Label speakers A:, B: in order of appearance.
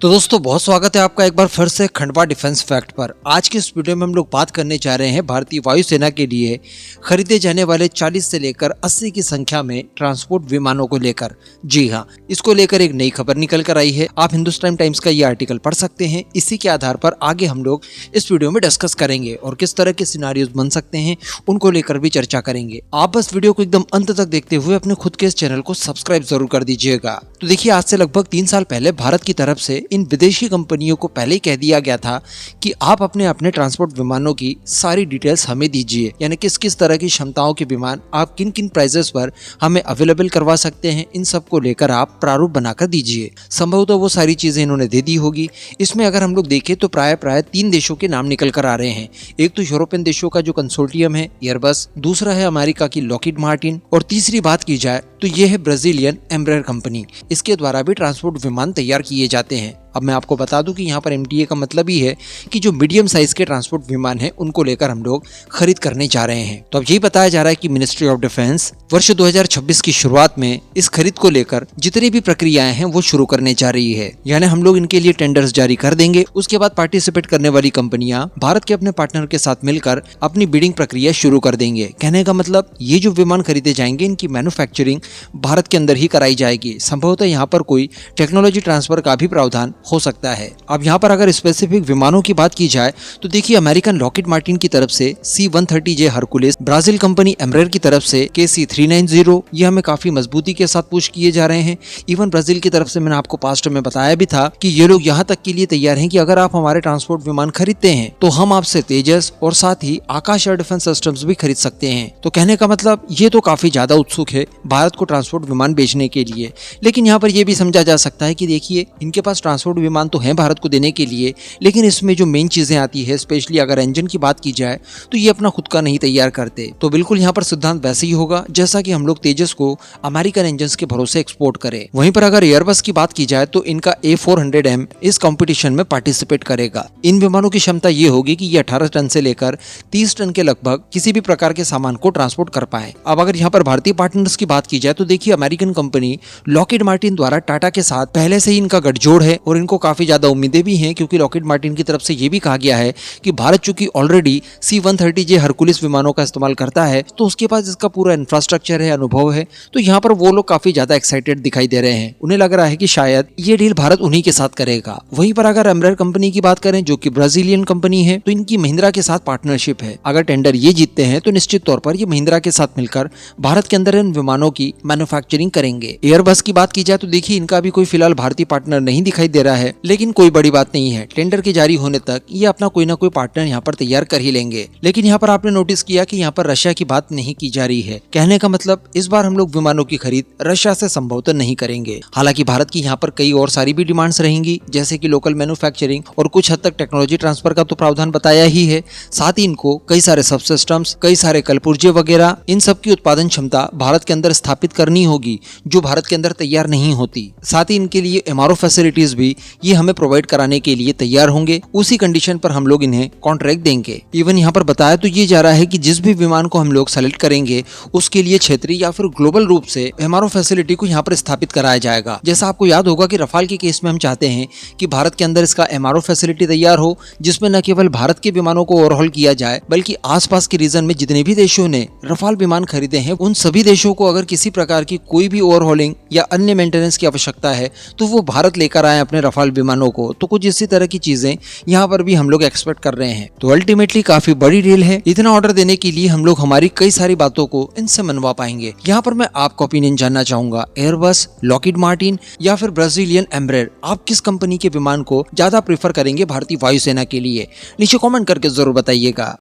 A: तो दोस्तों बहुत स्वागत है आपका एक बार फिर से खंडवा डिफेंस फैक्ट पर। आज की इस वीडियो में हम लोग बात करने जा रहे हैं भारतीय वायुसेना के लिए खरीदे जाने वाले 40 से लेकर 80 की संख्या में ट्रांसपोर्ट विमानों को लेकर। जी हाँ, इसको लेकर एक नई खबर निकल कर आई है। आप हिंदुस्तान टाइम्स का ये आर्टिकल पढ़ सकते हैं। इसी के आधार पर आगे हम लोग इस वीडियो में डिस्कस करेंगे और किस तरह के सिनारियोज बन सकते हैं उनको लेकर भी चर्चा करेंगे। आप बस वीडियो को एकदम अंत तक देखते हुए अपने खुद के इस चैनल को सब्सक्राइब जरूर कर दीजिएगा। तो देखिए, आज से लगभग 3 साल पहले भारत की तरफ से इन विदेशी कंपनियों को पहले ही कह दिया गया था कि आप अपने ट्रांसपोर्ट विमानों की सारी डिटेल्स हमें दीजिए, यानी किस किस तरह की क्षमताओं के विमान आप किन किन प्राइजेस पर हमें अवेलेबल करवा सकते हैं, इन सब को लेकर आप प्रारूप बनाकर दीजिए। संभवतः वो सारी चीजें इन्होंने दे दी होगी। इसमें अगर हम लोग देखें तो प्राय 3 देशों के नाम निकल कर आ रहे हैं। एक तो यूरोपियन देशों का जो कंसोर्टियम है एयरबस, दूसरा है अमेरिका की लॉकहीड मार्टिन, और तीसरी बात की जाए तो ये है ब्राजीलियन एम्ब्रेयर कंपनी। इसके द्वारा भी ट्रांसपोर्ट विमान तैयार किए जाते हैं। अब मैं आपको बता दूं कि यहाँ पर MTA का मतलब ही है कि जो मीडियम साइज के ट्रांसपोर्ट विमान हैं उनको लेकर हम लोग खरीद करने जा रहे हैं। तो अब यही बताया जा रहा है कि मिनिस्ट्री ऑफ डिफेंस वर्ष 2026 की शुरुआत में इस खरीद को लेकर जितनी भी प्रक्रियाएं हैं वो शुरू करने जा रही है। यानी हम लोग इनके लिए टेंडर्स जारी कर देंगे। उसके बाद पार्टिसिपेट करने वाली कंपनियां भारत के अपने पार्टनर के साथ मिलकर अपनी बिडिंग प्रक्रिया शुरू कर देंगे। कहने का मतलब ये जो विमान खरीदे जाएंगे इनकी मैन्युफैक्चरिंग भारत के अंदर ही कराई जाएगी। संभवतः यहाँ पर कोई टेक्नोलॉजी ट्रांसफर का भी प्रावधान हो सकता है। अब यहाँ पर अगर स्पेसिफिक विमानों की बात की जाए तो देखिए, अमेरिकन लॉकहीड मार्टिन की तरफ से C-130J Hercules, Brazil company Embraer की तरफ से KC-390, ये हमें काफी मजबूती के साथ पुश किए जा रहे हैं। इवन ब्राजील की तरफ से मैंने आपको पास्ट में बताया भी था कि ये लोग यहाँ तक के लिए तैयार हैं कि अगर आप हमारे ट्रांसपोर्ट विमान खरीदते हैं तो हम आपसे तेजस और साथ ही आकाश एयर डिफेंस सिस्टम्स भी खरीद सकते हैं। तो कहने का मतलब ये तो काफी ज्यादा उत्सुक है भारत को ट्रांसपोर्ट विमान बेचने के लिए। लेकिन यहाँ पर यह भी समझा जा सकता है कि देखिए, इनके पास ट्रांसपोर्ट विमान तो है भारत को देने के लिए, लेकिन इसमें जो मेन चीजें आती है, स्पेशली अगर इंजन की बात की जाए तो ये अपना खुद का नहीं तैयार करते। तो बिल्कुल यहाँ पर सिद्धांत वैसे ही होगा जैसा कि हम लोग तेजस को अमेरिकन इंजन के भरोसे एक्सपोर्ट करें। वहीं पर अगर एयरबस की बात की जाए तो इनका A400M इस कंपटीशन में पार्टिसिपेट करेगा। इन विमानों की क्षमता ये होगी कि ये 18 टन से लेकर 30 टन के लगभग किसी भी प्रकार के सामान को ट्रांसपोर्ट कर पाए। अब अगर यहाँ पर भारतीय पार्टनर्स की बात की जाए तो देखिए, अमेरिकन कंपनी लॉकहीड मार्टिन द्वारा टाटा के साथ पहले से ही इनका गठजोड़ है और इनको काफी ज्यादा उम्मीदें भी हैं, क्योंकि लॉकहीड मार्टिन की तरफ से ये भी कहा गया है कि भारत चूंकि ऑलरेडी C-130J हरकुलिस विमानों का इस्तेमाल करता है तो उसके पास इसका पूरा इंफ्रास्ट्रक्चर है, अनुभव है। तो यहाँ पर वो लोग काफी ज्यादा एक्साइटेड दिखाई दे रहे हैं। उन्हें लग रहा है कि शायद ये डील भारत उन्हीं के साथ करेगा। वहीं पर अगर एम्ब्रेयर कंपनी की बात करें जो कि ब्राजीलियन कंपनी है, तो इनकी महिंद्रा के साथ पार्टनरशिप है। अगर टेंडर ये जीतते हैं तो निश्चित तौर पर ये महिंद्रा के साथ मिलकर भारत के अंदर इन विमानों की मैन्युफैक्चरिंग करेंगे। एयरबस की बात की जाए तो देखिए, इनका भी कोई फिलहाल भारतीय पार्टनर नहीं दिखाई दे रहा है, लेकिन कोई बड़ी बात नहीं है। टेंडर के जारी होने तक ये अपना कोई ना कोई पार्टनर यहाँ पर तैयार कर ही लेंगे। लेकिन यहाँ पर आपने नोटिस किया कि यहाँ पर रशिया की बात नहीं की जा रही है। कहने का मतलब इस बार हम लोग विमानों की खरीद रशिया से संभवतः नहीं करेंगे। हालांकि भारत की यहाँ पर कई और सारी भी डिमांड्स रहेंगी, जैसे कि लोकल मैन्युफैक्चरिंग और कुछ हद तक टेक्नोलॉजी ट्रांसफर का तो प्रावधान बताया ही है। साथ ही इनको कई सारे सब सिस्टम्स, कई सारे कलपुर्जे वगैरह, इन सब की उत्पादन क्षमता भारत के अंदर स्थापित करनी होगी जो भारत के अंदर तैयार नहीं होती। साथ ही इनके लिए MRO फैसिलिटीज भी ये हमें प्रोवाइड कराने के लिए तैयार होंगे। उसी कंडीशन पर हम लोग इन्हें कॉन्ट्रैक्ट देंगे। इवन यहाँ पर बताया तो ये जा रहा है कि जिस भी विमान को हम लोग सेलेक्ट करेंगे उसके लिए क्षेत्रीय या फिर ग्लोबल रूप से MRO फैसिलिटी को यहाँ पर स्थापित कराया जाएगा। जैसा आपको याद होगा कि रफाल के केस में हम चाहते हैं कि भारत के अंदर इसका MRO फैसिलिटी तैयार हो, जिसमें न केवल भारत के विमानों को ओवरहॉल किया जाए बल्कि आसपास के रीजन में जितने भी देशों ने रफाल विमान खरीदे हैं उन सभी देशों को अगर किसी प्रकार की कोई भी ओवरहॉलिंग या अन्य मेंटेनेंस की आवश्यकता है तो वो भारत लेकर आए अपने रफाल विमानों को। तो कुछ इसी तरह की चीजें यहाँ पर भी हम लोग एक्सपेक्ट कर रहे हैं। तो अल्टीमेटली काफी बड़ी डील है। इतना ऑर्डर देने के लिए हम लोग हमारी कई सारी बातों को इनसे मनवा पाएंगे। यहाँ पर मैं आपका ओपिनियन जानना चाहूंगा, एयरबस, लॉकहीड मार्टिन या फिर ब्राजीलियन एम्ब्रेयर, आप किस कंपनी के विमान को ज्यादा प्रेफर करेंगे भारतीय वायुसेना के लिए? नीचे कमेंट करके जरूर बताइएगा।